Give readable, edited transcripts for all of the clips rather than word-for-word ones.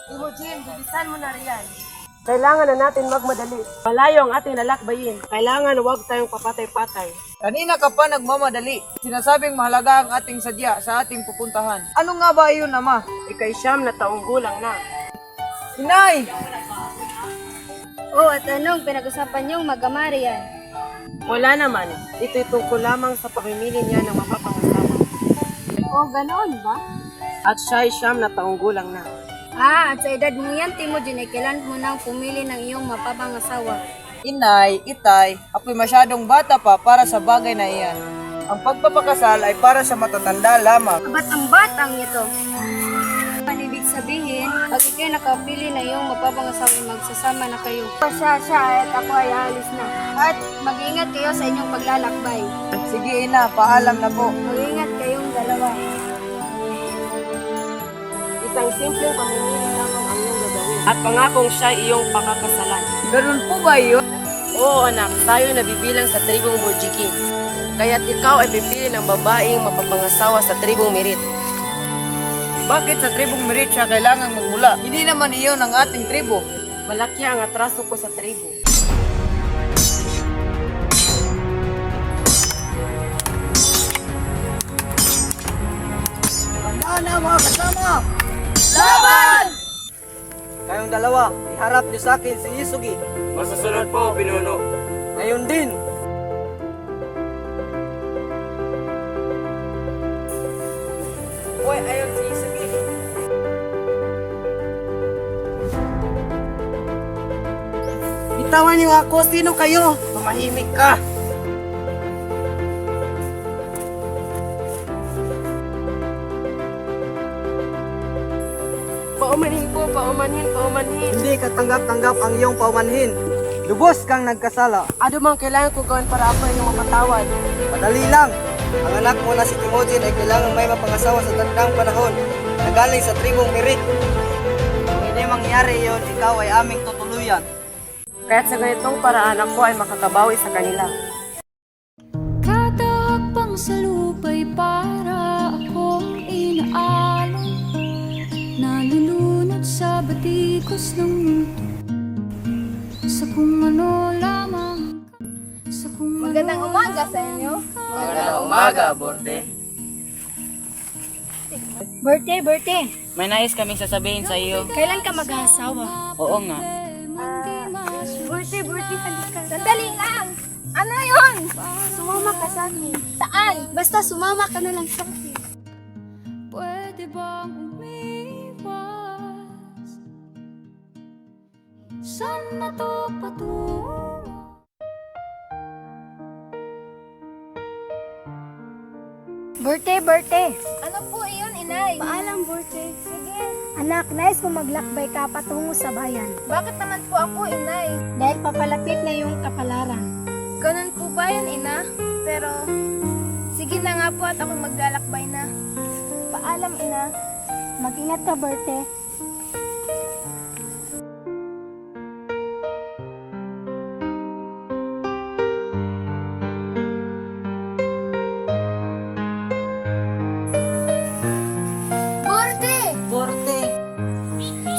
Imogen, bilisan mo na riyan. Kailangan na natin magmadali. Malayo ang ating lalakbayin. Kailangan huwag tayong papatay-patay. Kanina ka pa nagmamadali. Sinasabing mahalaga ang ating sadya sa ating pupuntahan. Ano nga ba iyon, Ama? Ika'y 9 na taong gulang na. Inay! Oh, at anong pinag-usapan niyong mag-amari yan? Wala naman. Ito'y tungkol lamang sa pamimili niya ng mapapangasawa. Oh, ganoon ba? At siya'y 9 na taong gulang na. Ah, at sa edad mo yan, Timothy, ay kailan mo nang pumili ng iyong mapapangasawa. Inay, itay, ako'y masyadong bata pa para sa bagay na iyan. Ang pagpapakasal ay para sa matatanda lamang. Ba't ang batang ito? Ang ibig sabihin, pag ikay nakapili na iyong mapapangasawa, magsasama na kayo. Siya, at ako ay alis na. At mag-ingat kayo sa inyong paglalakbay. Sige ina, paalam na po. Mag-ingat kayong dalawa. Isang simpleng pamimili lamang ang iyong gagawin. At pangakong siya iyong pakakasalan. Ganun po ba iyon? Oo anak, tayo nabibilang sa tribong Borjikin. Kaya't ikaw ay pipili ng babaeng mapapangasawa sa tribong Merit. Bakit sa tribong Merit siya kailangang magmula? Hindi naman iyon ang ating tribo. Malaki ang atraso ko sa tribo. Ano mga kasama? Laban! Kayong dalawa, iharap niyo sa akin si Isugi. Masusunod po, pinuno. Ngayon din. Uy, ayun si Isugi. Bitawan niyo ako, sino kayo? Tumahimik ka! Paumanhin po, paumanhin. Hindi katanggap-tanggap ang iyong paumanhin. Lubos kang nagkasala. Ano bang kailangan ko gawin para ako yung mapatawad? Madali lang. Ang anak mo na si Timothy ay kailangang may mapangasawa sa tandang panahon na galing sa tribong Merit. Kung hindi mangyari iyon, ikaw ay aming tutuluyan. Kaya't sa ganitong paraan ako ay makakabawi sa kanila. Kada hakbang sa lupa'y para akong inaalon, nalulunod sa batikos ng mundo, sa kung ano lamang, sa kung Magandang umaga sa inyo. Magandang umaga, Borde. Birthday. May nais kaming sasabihin sa iyo. Kailan ka mag-aasawa? Oo nga. Birthday, halika. Sandali lang! Ano yun? Sumama ka sa akin. Saan? Basta sumama ka na lang sa akin. pwede bang umiwas? Saan na to patungo? Birthday. Ano po iyon, inay? Paalam, birthday. Sige. Anak, nais ko maglakbay ka patungo sa bayan. Bakit naman po ako, inay? Dahil papalapit na yung kapalaran. Ganun po ba yun, ina? Pero, sige na nga po at ako maglalakbay na. Paalam, ina. Mag-ingat ka, birthday. Borte.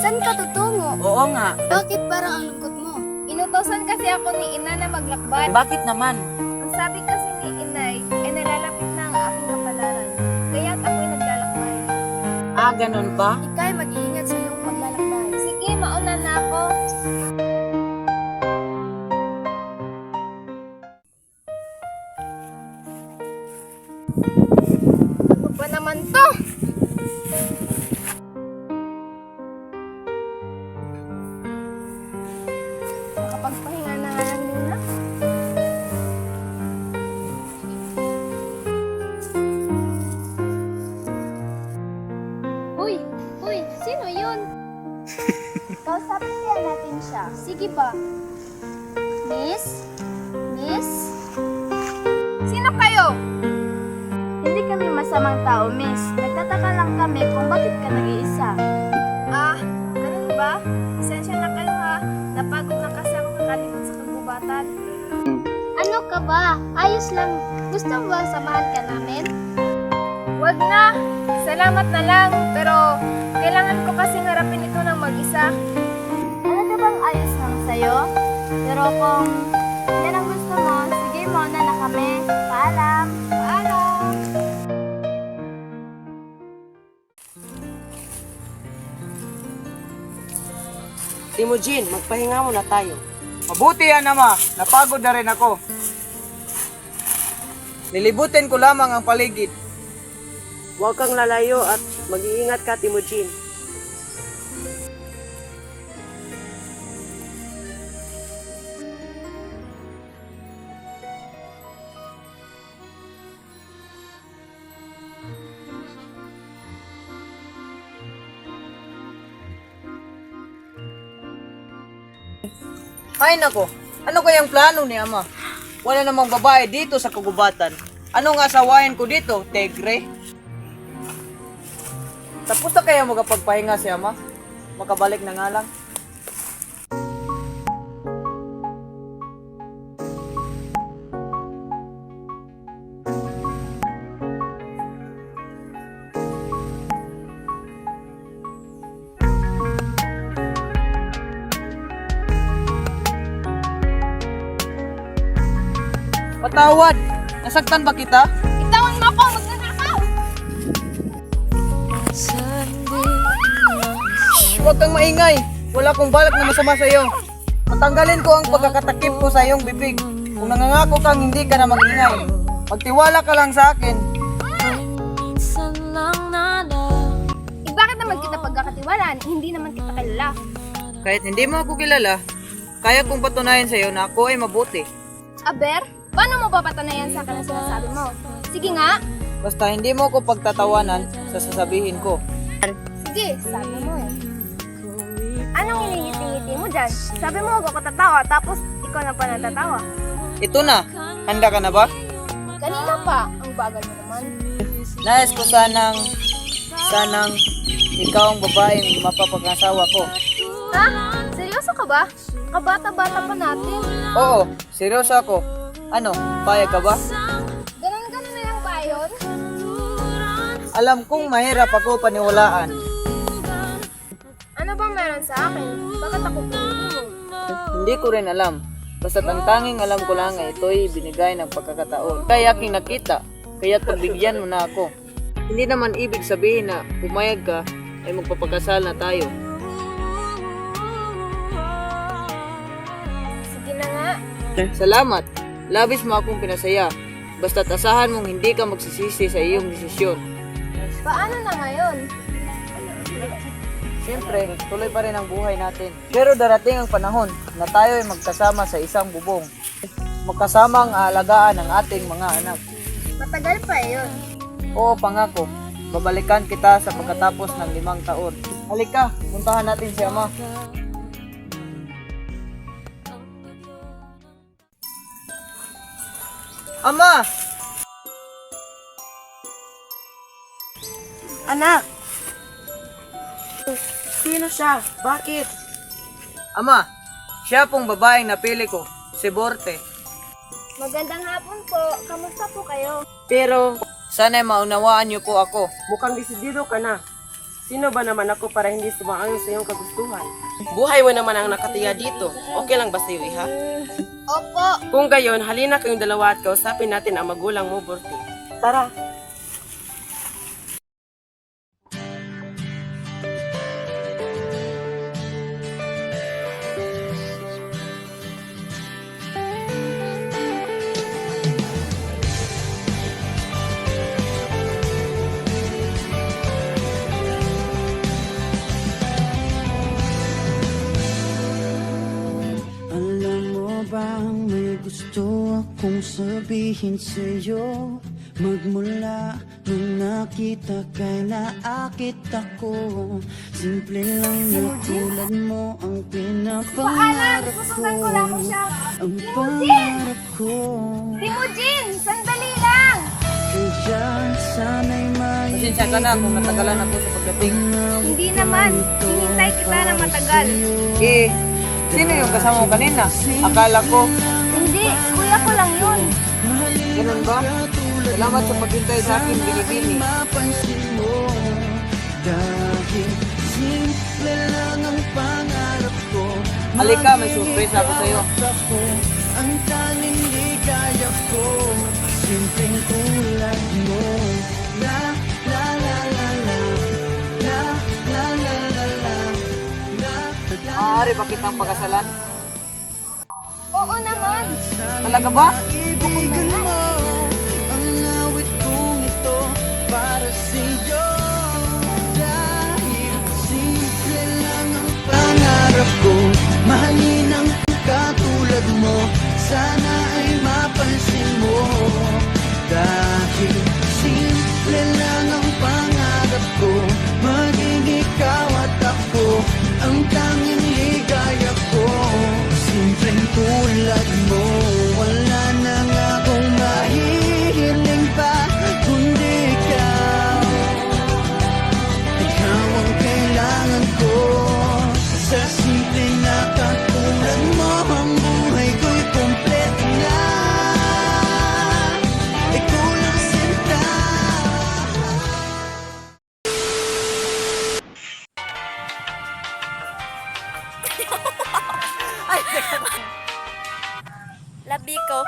Saan ka tutungo? Oo nga. Bakit parang ang lungkot mo? Inutosan kasi ako ni ina na maglakbay. Bakit naman? Ang sabi kasi ni inay, ay nalalapit na ang aking kapalaran. Kaya't ako'y naglalakbay. Ah, ganun ba? Ika'y mag-iingat sa iyong paglalakbay. Sige, mauna na ako. Ano ba naman to? Nakapagpahinga na nga lang muna. Uy, sino yun? Kausapin kaya natin siya. Sige ba? Miss? Sino kayo? Hindi kami masamang tao, miss. Nagtataka lang kami kung bakit ka nag-iisa. Ah, ganun ba? Pasensya na kayo ha. Napagod na kasi ako kakalimot sa kagubatan. Ano ka ba? Ayos lang. Gusto mo ba samahan ka namin? Wag na. Salamat na lang. Pero kailangan ko kasing harapin ito ng mag-isa. Ano ka bang ayos lang sa'yo? Pero kung yan ang gusto mo, sige muna na kami. Paalam! Paalam! Timujin, magpahinga muna tayo. Mabuti yan, Ama. Napagod na rin ako. Lilibutin ko lamang ang paligid. Huwag kang lalayo at mag-iingat ka, Timujin. Ay nako, ano kayang plano ni Ama? Wala namang babae dito sa kagubatan. Anong asawain ko dito, Tegre? Tapos na kaya magpagpahinga si Ama? Makabalik na nga lang. Patawad! Nasaktan ba kita? Itawan mo ako! Magnanakaw! Shh! Huwag kang maingay! Wala akong balak na masama sa iyo. Matanggalin ko ang pagkakatakip ko sa iyong bibig. Kung nangangako kang hindi ka na mag-ingay, magtiwala ka lang sa akin. Bakit naman kita pagkakatiwalaan? Hindi naman kita kilala. Kahit hindi mo ako kilala, kaya kong patunayan sa iyo na ako ay mabuti. Aber, paano mo papatunayan sa akin ang sinasabi mo? Sige nga. Basta hindi mo ako pagtatawanan sa sasabihin ko. Sige, sabi mo eh. Anong iningiti-ngiti mo dyan? Sabi mo huwag ako tatawa, tapos ikaw na pa natatawa. Ito na, handa ka na ba? Kanina pa, ang bagal mo naman. Nais ko sanang ikaw ang babaeng mapapangasawa ko. Ha? Seryoso ka ba? Kabata-bata pa natin. Oo, seryoso ako. Ano, payag ka ba? Ganon-ganon na lang ba yun? Alam kong mahirap ako paniwalaan. Ano bang meron sa akin? Bakit ako pinili mo? Hindi ko rin alam. Basta't ang tanging alam ko lang ay ito'y binigay ng pagkakataon. Kaya aking nakita, kaya't pagbigyan mo na ako. Hindi naman ibig sabihin na pumayag ka ay magpapakasal na tayo. Sige na nga. Salamat. Labis mo akong pinasaya. Basta't asahan mong hindi ka magsisisi sa iyong desisyon. Paano na ngayon? Siyempre, tuloy pa rin ang buhay natin. Pero darating ang panahon na tayo ay magkasama sa isang bubong. Magkasamang aalagaan ang ating mga anak. Matagal pa yun. Oo, pangako. Babalikan kita sa pagkatapos ng 5 taon. Halika, puntahan natin si Ama. Ama! Anak! Sino siya? Bakit? Ama, siya pong babaeng napili ko, si Borte. Magandang hapon po. Kamusta po kayo? Pero Sana'y maunawaan niyo po ako. mukhang desidido ka na. Sino ba naman ako para hindi sumaayon sa iyong kagustuhan? Buhay mo naman ang nakatiya dito. Okay lang ba sa iyo, iha? Opo. Kung gayon, halina kayong dalawa at kausapin natin ang magulang mo, Borte. Tara! Alam mo bang may gusto akong sabihin sa'yo? Magmula nung nakita kay naakit ako. Simple lang na tulad mo ang pinapangarap ko. Susundan ko lang siya. Ang pangarap ko. Timujin! Sandali lang! Kaya sana'y may Pasensya ka na kung natagalan ako sa pagdating. Hindi naman. Hinintay kita ng matagal. Eh, sino yung kasama mo kanina? Akala ko, Hindi. Kuya ko lang yun. ganun ba? Salamat sa paghintay sa akin, binibini. mapansin mo. Dahil simple lang ang pangarap ko. Halika, may surprise ako sa'yo. Ako, ang tanging ligaya ko, simpleng tulad mo. La la la la la, la la la la la, la la. Maaari ba kitang pagkasalan? Oo naman. Talaga ba? Ibigin mo ang awit kong ito para sa'yo. Dahil simple lang ang pangarap ko, mahalin ang katulad mo, sana ay mapansin mo. Dahil simple lang ang pangarap ko, maging ikaw at ako, ang tanging ligaya ko. Simpleng tulad mo, wala na nga akong mahihiling pa, kundi ikaw. Ikaw ang kailangan ko, sa simple na katulad mo, ang buhay ko'y kompleto na. Ikaw lang sinta. Labi ko.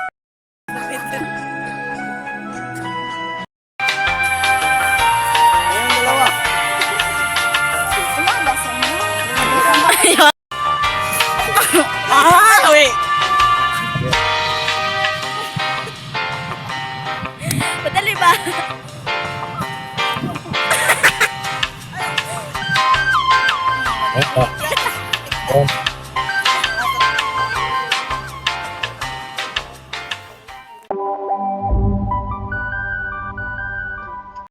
Madali ba?